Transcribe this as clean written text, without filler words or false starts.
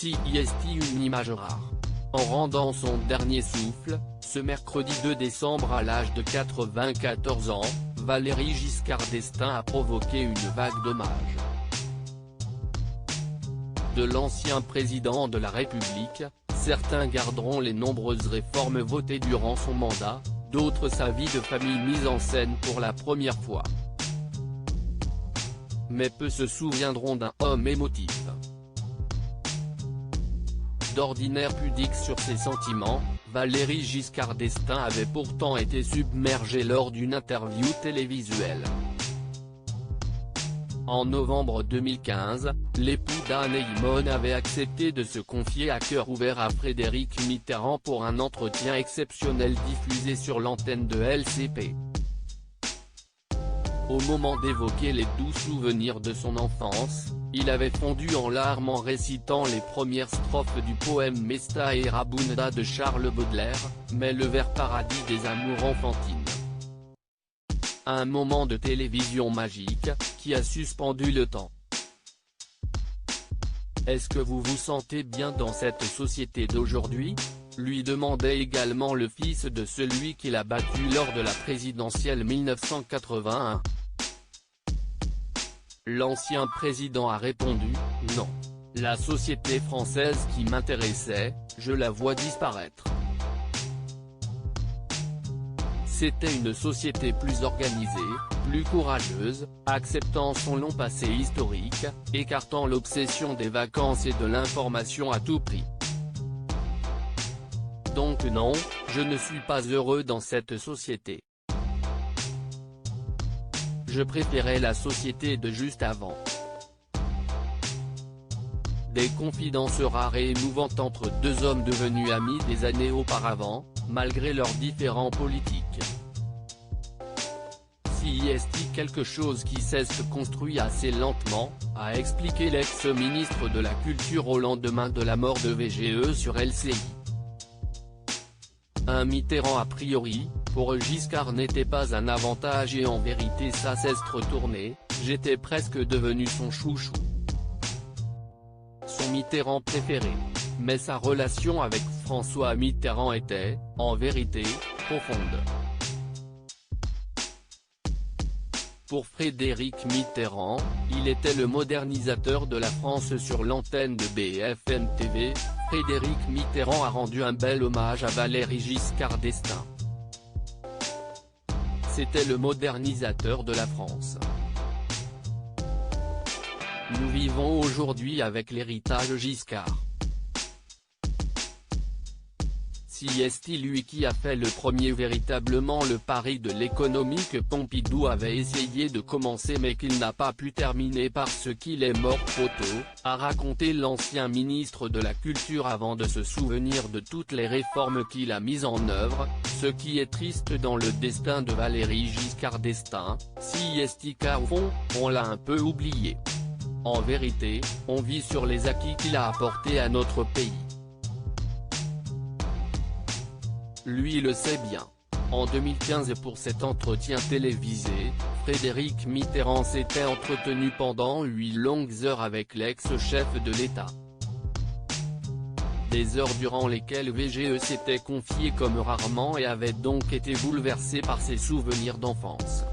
CIST, une image rare. En rendant son dernier souffle, ce mercredi 2 décembre à l'âge de 94 ans, Valéry Giscard d'Estaing a provoqué une vague d'hommages. De l'ancien président de la République, certains garderont les nombreuses réformes votées durant son mandat, d'autres sa vie de famille mise en scène pour la première fois. Mais peu se souviendront d'un homme émotif. D'ordinaire pudique sur ses sentiments, Valéry Giscard d'Estaing avait pourtant été submergé lors d'une interview télévisuelle. En novembre 2015, l'époux d'Anne Heyman avait accepté de se confier à cœur ouvert à Frédéric Mitterrand pour un entretien exceptionnel diffusé sur l'antenne de LCP. Au moment d'évoquer les doux souvenirs de son enfance, il avait fondu en larmes en récitant les premières strophes du poème Mesta et Rabunda de Charles Baudelaire, mais le vers paradis des amours enfantines. Un moment de télévision magique, qui a suspendu le temps. Est-ce que vous vous sentez bien dans cette société d'aujourd'hui ? Lui demandait également le fils de celui qu'il a battu lors de la présidentielle 1981. L'ancien président a répondu « Non. La société française qui m'intéressait, je la vois disparaître. C'était une société plus organisée, plus courageuse, acceptant son long passé historique, écartant l'obsession des vacances et de l'information à tout prix. Donc non, je ne suis pas heureux dans cette société. Je préférais la société de juste avant. » Des confidences rares et émouvantes entre deux hommes devenus amis des années auparavant, malgré leurs différends politiques. CIST, quelque chose qui se construit assez lentement, a expliqué l'ex-ministre de la Culture au lendemain de la mort de VGE sur LCI. Un Mitterrand a priori, pour Giscard n'était pas un avantage et en vérité ça s'est retourné, j'étais presque devenu son chouchou. Son Mitterrand préféré. Mais sa relation avec François Mitterrand était, en vérité, profonde. Pour Frédéric Mitterrand, il était le modernisateur de la France sur l'antenne de BFM TV. Frédéric Mitterrand a rendu un bel hommage à Valéry Giscard d'Estaing. C'était le modernisateur de la France. Nous vivons aujourd'hui avec l'héritage Giscard. CIST, lui qui a fait le premier véritablement le pari de l'économie que Pompidou avait essayé de commencer mais qu'il n'a pas pu terminer parce qu'il est mort trop tôt, a raconté l'ancien ministre de la Culture avant de se souvenir de toutes les réformes qu'il a mises en œuvre, ce qui est triste dans le destin de Valéry Giscard d'Estaing, CIST, car au fond, on l'a un peu oublié. En vérité, on vit sur les acquis qu'il a apportés à notre pays. Lui le sait bien. En 2015 pour cet entretien télévisé, Frédéric Mitterrand s'était entretenu pendant 8 longues heures avec l'ex-chef de l'État. Des heures durant lesquelles VGE s'était confié comme rarement et avait donc été bouleversé par ses souvenirs d'enfance.